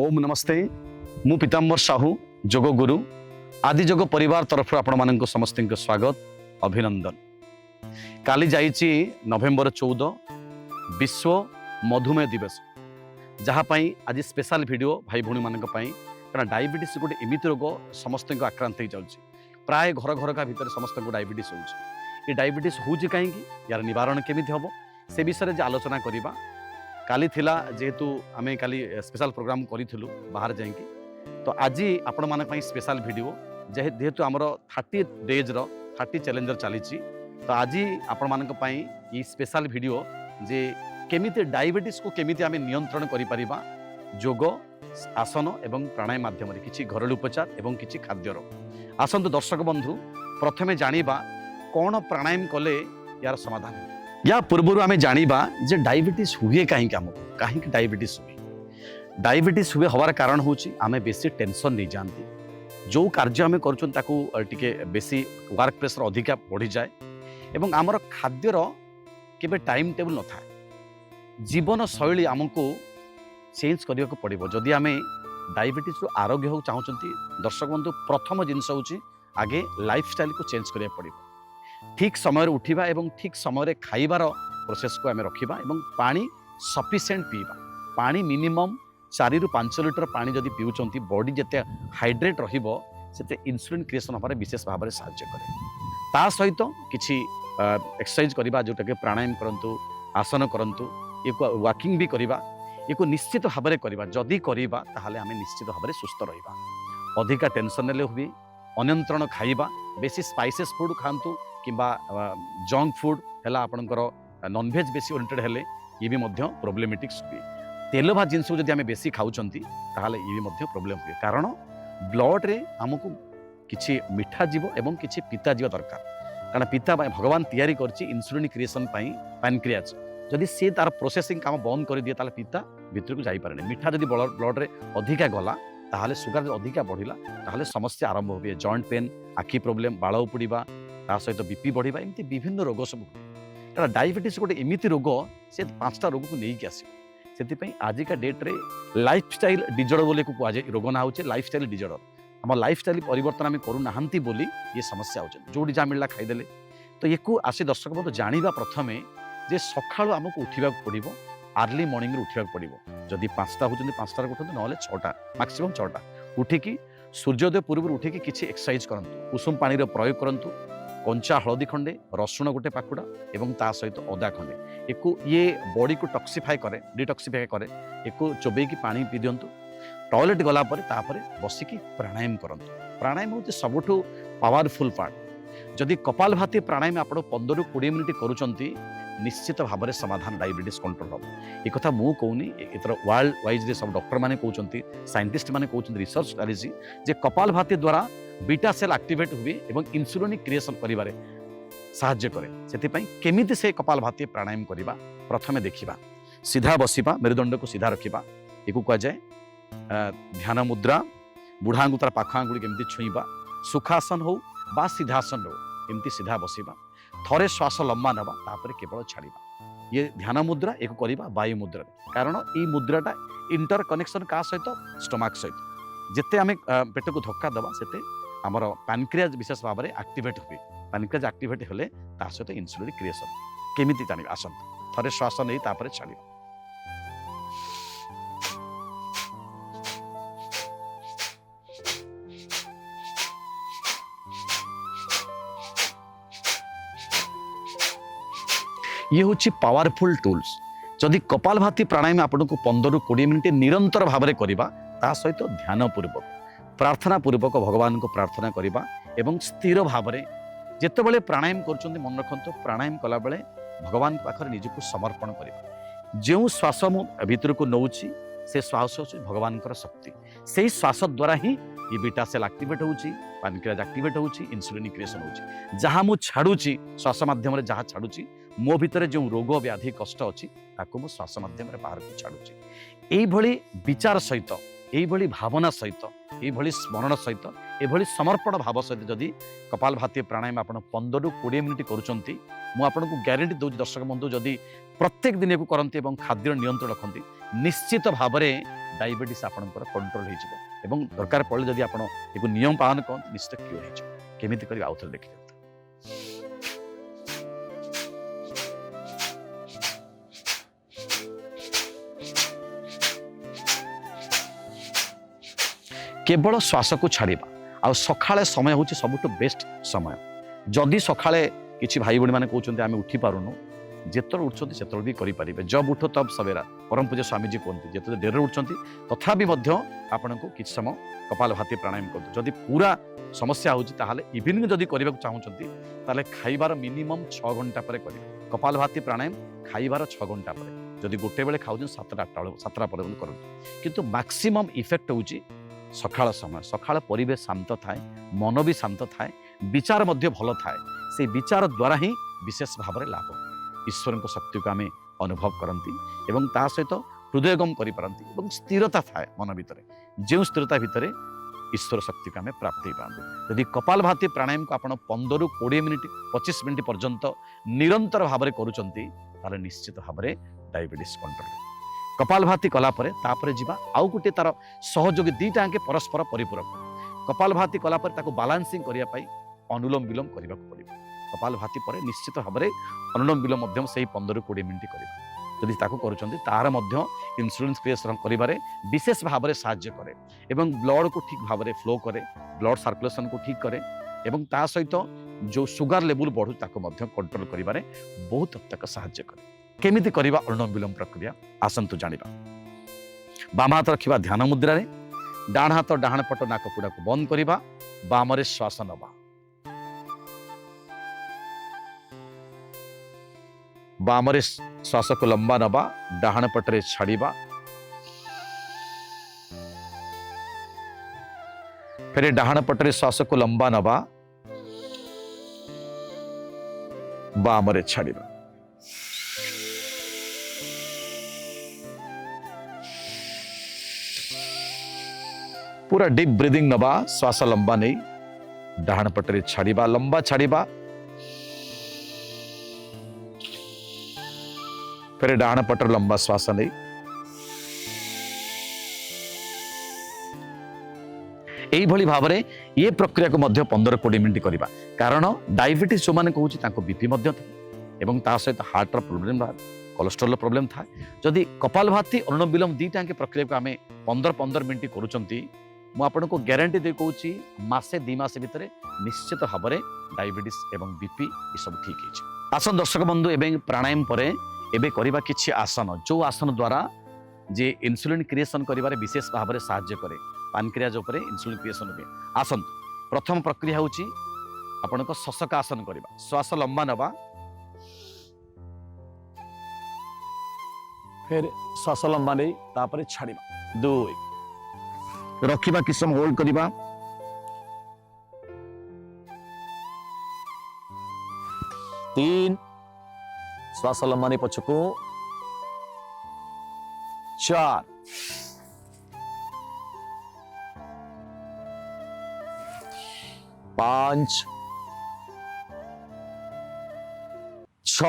ओम नमस्ते मु पीताम्बर साहू जोग गुरु आदि जोग परिवार तरफ आपण मानक समस्त स्वागत अभिनंदन। काली जाइछि नवेम्बर 14 विश्व मधुमेह दिवस जहाँपाई आज स्पेशल वीडियो भाई भौणी मानक कारण डायबिटीज गोटे एमती रोग समस्त आक्रांत हो जाऊँगी। प्राय घर घर का भितर समस्त डायबिटीज हो डायबिटीज हूँ कहीं यार निवारण केमी हम से विषय जे आलोचना करवा काली थिला जेहेतु आमे काली स्पेशल प्रोग्राम करूँ बाहर जाइए तो आज आपण मान स्पेशल वीडियो जेहेतु आमर 30 डेज 30 चैलेंजर चली तो आज आपण मानक ये स्पेशल वीडियो जे केमिति डायबिटीज को केमिति आमे नियंत्रण करि परिबा जोग आसन एवं प्राणायाम माध्यम किछि घरेलू उपचार एवं किछि खाद्यर आसंतु दर्शक बंधु प्रथमे जानिबा कौन प्राणायाम कले यार समाधान या पूर्व आम जाना जे डायबिटीज हुए कहीं कहीं डायबिटीज हुए डायबिटीज हुए हवार कारण हूँ आम बेसी टेंशन नहीं जाती जो कार्य आम करके बेसी वर्क प्रेशर अधिका बढ़ी जाए एवं आमर खाद्यर केबे टाइम टेबल न था जीवन शैली आमको चेंज करने को पड़ो जदि आम डायबिटीज आरोग्य हो चाहते दर्शक बंधु प्रथम जिनस हूँ आगे लाइफस्टाइल को चेंज करा पड़ो ठीक समय उठा एवं ठीक समय खाइबार प्रोसेस को आम रखा एवं पानी सफिशिएंट पीवा पानी मिनिमम 4 ରୁ 5 लिटर पानी जदि पीउछंती बॉडी जिते हाइड्रेट रहिबो सेते इंसुलिन क्रिएशन होबारे विशेष भाव में साहाय्य करे। ता सहित किछि एक्सरसाइज करबा जोटा के प्राणायाम करंतु आसन करंतु एको वॉकिंग भी करबा एको निश्चित भाव में करबा जदि करबा ताहाले आमे निश्चित भाव में सुस्थ रहिबा। अधिका टेंशन नेले हुबी अनियंत्रण खाइबा बेसी स्पाइसेस फूड खांतु किंबा जंक फूड है आपणकर नॉनभेज बेसी ओरिएंटेड हेले ये भी मध्य प्रोब्लेमेटिक्स हुए तेल भाज जिनस जब आम बेसी खाऊँच ताहले ये भी प्रोब्लेम हुए कारण ब्लड रे आमको किछि मिठा जीव एवं किछि पिता जीव दरकार कारण पिता भगवान तैयारी करछि इंसुलिन क्रिएशन पाई पैनक्रियाज जदि सी तार प्रोसेसिंग काम बंद कर दिए ताले पिता भितर को जाई पारे मिठा जदि ब्लड रे अधिका गला ताहले सुगर अधिका बढ़िला ताहले समस्या आरंभ हुए जॉइंट पेन आखि प्रोब्लेम बाल उपुड़ीबा ता सहित बीपी बढ़िबा एमती विभिन्न रोग सब कारण डायबिटीज गोटे एमती रोग से 5टा रोग को लेकिन आसो से आजिका डेट रे लाइफस्टाइल डिजर्डर बोले को कहुए रोग ना हो लाइफस्टाइल डिजर्डर आम लाइफस्टाइल परिवर्तन आम करूना बोली ये समस्या हो जोड़ी जहाँ मिलला खाईदे तो ये आसी दर्शक बंधु जाना प्रथमे जे सकाळु आमको उठा पड़ो आर्ली मॉर्निंग उठा पड़ो जदि 5टा होती 5टार उठते ना 6टा मैक्सिमम 6टा उठिकी सूर्योदय पूर्व उठिकी किसी एक्सरसाइज करंतु उषुम पानी प्रयोग करंतु कंचा हलदी खंडे रसुण गोटे पाखुड़ा एवं ता सहित अदा खंडे एको ये बॉडी को टॉक्सिफाई करे डिटॉक्सिफाई करे एको चोबेकी पानी पी दियंतु टॉयलेट गला परे तापरे बसिकी प्राणायाम करंतु प्राणायाम होते सबठु पावरफुल पार्ट जदि कपालभाति प्राणायाम आपण 15 ରୁ 20 मिनिट करूचंती निश्चित भाव में समाधान डायबिटीज कंट्रोल हम एक कथा मु कहूनी एतर वर्ल्ड वाइज रे सब डॉक्टर माने कहउचंती साइंटिस्ट माने कहउचंती रिसर्च चलीसी जे कपालभाति द्वारा बीटा सेल एक्टिवेट हुए एवं इंसुलिन क्रिएशन करिबारे साहाय्य करे सेति केमिति से कपालभाति प्राणायाम करिबा प्रथमे देखिबा सीधा बसिबा मेरुदंड को सीधा रखिबा एको कह जाय ध्यान मुद्रा बुढ़ा आंगुतार पाख आंगुड़ी केमिति छुईबा सुखासन हो बा सीधासन हो एमती सीधा बसिबा थरे श्वास लंबा नवा तापर केवल छाड़िबा ये ध्यान मुद्रा एक करिबा वायु मुद्रा कारण ये मुद्राटा इंटर कनेक्शन का सहित स्टमक सहित जिते आम पेट को धक्का दबा सेते आमर पैनक्रियाज विशेष भाव में एक्टिवेट हुए पैनक्रियाज एक्टिवेट हेले ता सहित इंसुलिन क्रिएशन केमिति जानिबा आसंत थरे श्वास नहीं तापर छाड़िबा ये हूँ पावरफुल टूल्स जदि कपालभाति प्राणायाम आपन को 15 ରୁ 20 मिनिट निरंतर भाव में करबा ता सहित ध्यान पूर्वक प्रार्थना पूर्वक भगवान को प्रार्थना करबा एवं स्थिर भाव में जितेबाला प्राणायाम कर मन रखु प्राणायाम कला बेले भगवान पाखरे निजको समर्पण करबा जो श्वास मु भीतर को नौची से श्वास हूँ भगवान शक्ति से श्वास द्वारा ही ये बीटा सेल एक्टिवेट होउची पैनक्रियाज एक्टिवेट होउची इंसुलिन क्रिएशन होउची जहाँ मु छाड़ुची श्वास माध्यम जहाँ छाड़ुची मो भितर जो रोग व्याधि कष्ट अच्छी ताको मु श्वास माध्यम बाहर को छाड़ुची एभली विचार सहित एभली भावना सहित एभली स्मरण सहित एभली समर्पण भाव सहित जदि कपालभाति प्राणायाम आप 15 ରୁ 20 मिनिट करुँच मु आपको ग्यारंटी दूसरी दर्शक बंधु जदि प्रत्येक दिन को करती खाद्य नियंत्रण रखती निश्चित भाव में डायबिटीज आपणकर कंट्रोल हो दरकार पड़े जदि आप नियम पालन करते निश्चित क्योर होमी कर आउ थे देखिए केवल श्वास को छाड़ा आ सकाଳେ समय हूँ सबुठ बेस्ट समय जदि सकाळे किसी भाई भाई मैंने कहते आम उठी पारुनु जिते उठुंट से भी करेंगे जब उठो तब सवेरा परम पूज्य स्वामीजी कहते जिते डेर उठुंट तथापि आपन को किसी समय कपालभाति प्राणायाम कर जदि पूरा समस्या होता इवनिंग जदि करने चाहते खाइबार मिनिमम 6 घंटा पर करेंगे कपालभाति प्राणायाम खाइबार 6 घंटा पर जदि गोटे बेले खाऊ 7टा पर करूँ किंतु मैक्सिमम इफेक्ट हूँ सकाळ समय सकाळ परिवेश शांत थाए मन भी शांत थाए विचार मध्य भल थाए से विचार द्वारा ही विशेष भाव में लाभ ईश्वर शक्ति को आम अनुभव करती एवं ता सहित हृदयगम कर स्थिरता थाए मन भितर जो स्थिरता भितर ईश्वर शक्ति को आम प्राप्त हो पाते यदि कपालभाति प्राणायाम को आप 15-20 मिनिट 25 मिनिट पर्यंत निरंतर भाव में करुँच निश्चित भाव में डायबिटीज कंट्रोल कपालभाति कलापर तापर जीवा आउ गोटे तार सहयोगी दीटा आंके परस्पर परिपूरक कपालभाति कलापर ताको बालांसिंग करने अनुलोम विलोम करने को पड़ो कपालभाति पर निश्चित भाव में अनुलोम विलोम 15-20 मिनिट करवा जदि ताको करुँच तार इन्सुलिन क्रिएशन करिबारे विशेष भाव में साहाय्य करे एवं ब्लड को ठीक भाव में फ्लो करे ब्लड सर्कुलेशन को ठीक करे एवं ता सहित जो सुगर लेवल बढ़ू ताको कंट्रोल करिबारे बहुत हद तक साहाय्य करे केमिति करिबा अनुलोम विलोम प्रक्रिया आसंतु जानिबा बाम हाथ रखिबा ध्यान मुद्रा रे डाण हाथ डाण पट नाक पुड़ा को बंद करिबा बामरे श्वास नबा बामरे श्वास को लंबा नबा डाण पटरे छाड़िबा फिर डाण पटरे श्वास को लंबा नबा बामरे छाड़िबा पूरा डीप ब्रीदिंग नबा श्वास लंबा नहीं डाण पटरे छाड़िबा लंबा छाड़िबा फिर डाण पटर लंबा श्वास नहीं यही भली भाव में ये प्रक्रिया को 15-20 मिनिट करवा कारण डायबिटीज जो मैंने कहूँ बीपी एवं ता सहित हार्ट प्रोब्लेम कोलेस्ट्रोल प्रोब्लेम था जदि कपालभाति अनुलोम विलोम दीटा प्रक्रिया को आम 15-15 मिनिट करूँ मुझे ग्यारंटी दे कहूँ मासे 2 मास भितर निश्चित भाव में डायबिटीज एवं बीपी ये सब ठीक है। आसन दर्शक बंधु एवं प्राणायाम पर एबे करबा किछि आसन जो आसन द्वारा जे इन्सुलिन क्रिएशन करिबारे विशेष भाव में साहाय्य करे पानक्रियाज उपरे इन्सुलिन क्रिएशन हुए आसन प्रथम प्रक्रिया होची आपण को शशक आसन करबा श्वास लंबा नबा फिर श्वास लंबा नहीं तापर छाड़िबा 2 रखिबा किछ समय होल्ड करबा 3 श्वास लंबा नहीं पछको 4 5 6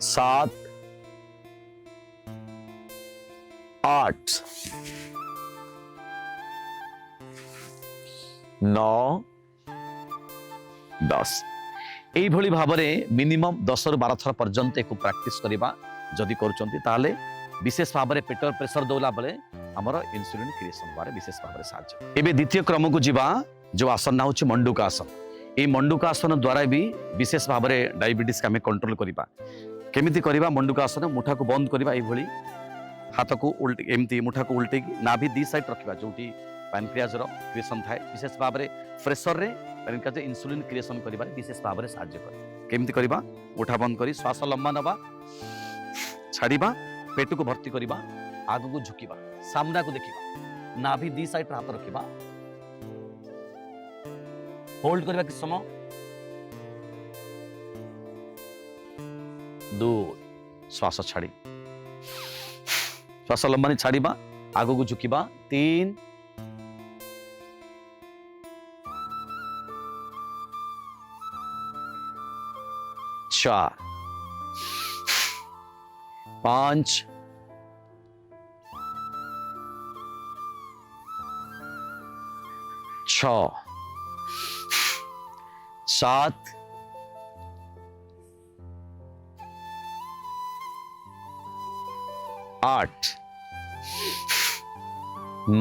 7 8 9 10 यही भाव में मिनिमम 10-12 थर पर्यंत एक प्रैक्टिस करवा जदि करुँच विशेष भाव में पेटर प्रेशर दौला बेले आमर इन्सुलिन क्रिएशन बारे विशेष भाव में साहाय्य एवं द्वितीय क्रम को जीवा जो आसन ना हूँ मंडूकासन ये मंडूकासन द्वारा भी विशेष भाव में डायबिटीज का कंट्रोल करवा केमिति करवा मंडूकासन मुठा को बंद करवा ये हाथ को उल्टे एमती मुठा को उल्टे नाभि 2 साइड रखा जो पैनक्रियाज क्रिएशन थाए विशेष भाव में प्रेशर रे पैनक्रियाज इन्सुलिन क्रिएशन करिबारे विशेष भाव में साहाय्य करे केमिति करबा मुठा बंद करी श्वास लंबा नबा छाड़िबा पेट को भर्ती करबा आगु को झुकिबा सामना को देखिबा नाभि 2 साइड हाथ रखिबा होल्ड करबा कि समय 2 श्वास छाड़ी श्वास लंबा नहीं छाड़िबा आगु को झुकिबा 3 4 5 6 7 8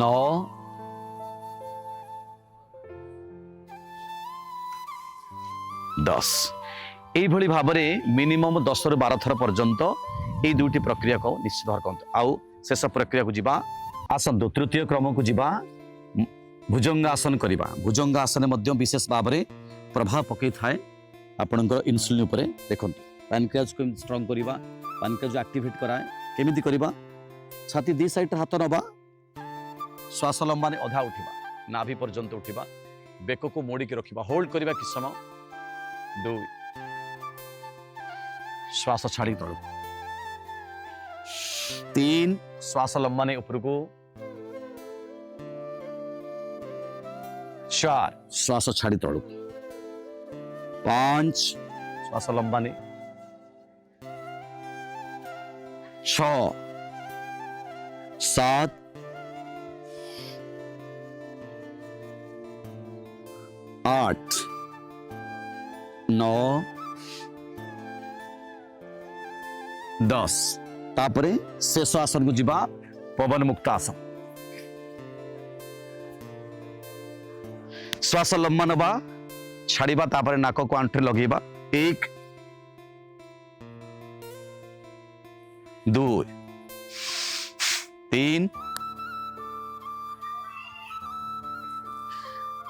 9 10 এইভাবে ভাবে মিনিমম 10 ରୁ 12 থর পর্যন্ত এই দুইটি প্রক্রিয়া কো নিশ্চিত ভাবে করতে আউ শেষ প্রক্রিয়া কো যিবা আসন্তু তৃতীয় ক্রম কো যিবা ভুজঙ্গাসন করিবা ভুজঙ্গাসনে মধ্য বিশেষ ভাবে প্রভাব পকাই থায় आपणकर इन्सुलिन उपरे देखंतु पैनक्रियाज को स्ट्रांग करिबा पैनक्रियाज एक्टिवेट कराए केमिति करिबा छाती दी साइड हाथ नबा श्वास लंबाने अधा उठिबा नाभि पर्यंत उठिबा बेक को मोड़ी के रखिबा होल्ड करिबा कि समय 2 श्वास छाड़ी तळ 3 श्वास लंबाने ऊपर को 4 श्वास छाड़ी तळ 5 श्वास लंबाने 6 7 8 9 10 तापरे शेष आसन को जीवा पवन मुक्त आसन श्वास लंबा नबा छाड़ीबा तापरे नाक को आंट्रे लगेबा 1 2 3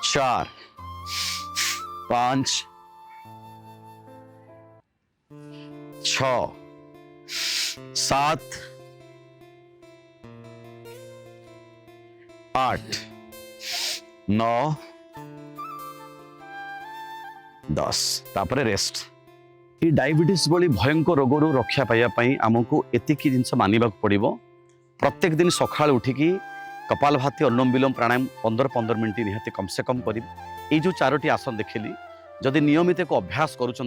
4 5 6 7 8 9 10 तापरे रेस्ट ये डायबिटीज भली भयंकर रोग रक्षा पाइबापी आमको एतिकी जिनस मानवा पड़ो प्रत्येक दिन सकाल उठिकी कपालभाति अनुलोम विलोम प्राणायाम 15-15 मिनट निहाती कम से कम कर जो 4टी आसन देखिली जदि नियमित एक अभ्यास करुँच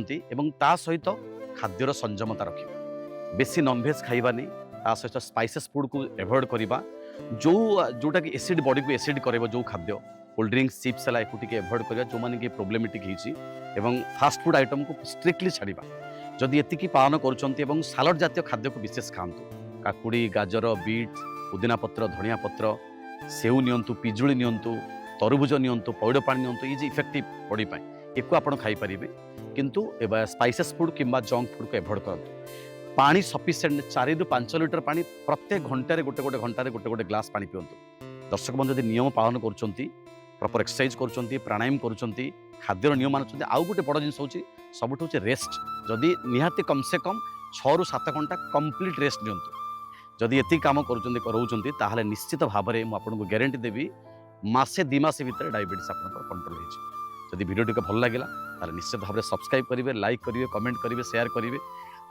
सहित खाद्यर संयमता रखा बेसी नॉनभेज खाइबानी ता सहित स्पाइसेस फूड को एवॉइड करवा जोटा कि एसिड बॉडी को एसिड करे जो खाद्य कोल्ड ड्रिंक्स चिप्स है एक एवॉइड करवा जो मैंने प्रोब्लेमेटिक होती फास्ट फूड आइटम को स्ट्रिक्टली छाड़ा जदि एतिकी पालन करुँच सालाड जातीय खाद्य को विशेष खातु काकुड़ी गाजर बीट पुदीना पत्र धनिया पत्र सेऊ नियंतु पिजुली नियंतु तरबुज नियंतु पौड़ पानी नियंतु ये इफेक्टिव बॉडी पाई एक आपड़ खाईपारे किंतु स्पाइसेस फूड किंबा जंक फूड को एवॉइड करते पानी सफिशिएंट 4 ରୁ 5 लिटर पानी प्रत्येक घंटे गोटे घंटे गोटे ग्लास पानी पिंतु दर्शक बंधु यदि नियम पालन कर प्रॉपर एक्सरसाइज कर प्राणायाम कर खाद्यर नियम मान आउ गोटे बड़ जिन हूँ सब रेस्ट जदि निहाती कम से कम 6 ରୁ 7 घंटा कंप्लीट रेस्ट नियंतु जदि एति काम कर निश्चित भाव में मुझे ग्यारंटी देवी मासे 2 मास भितर डायबिटीज आप कंट्रोल होती भिडियो टी भल लगे निश्चित भाव में सब्सक्राइब करेंगे लाइक करेंगे कमेंट करेंगे शेयर करेंगे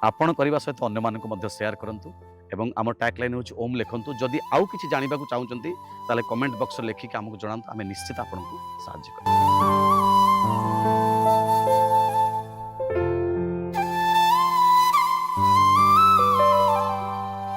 आपण करने सहित अन्य मानक शेयर करूँ एवं आम टैगलाइन हूँ ओम लिखु जदि आउ कि जानवा चाहते कमेंट बॉक्स लिखिक आमको जनातु आम निश्चित आपको साहाय्य करें।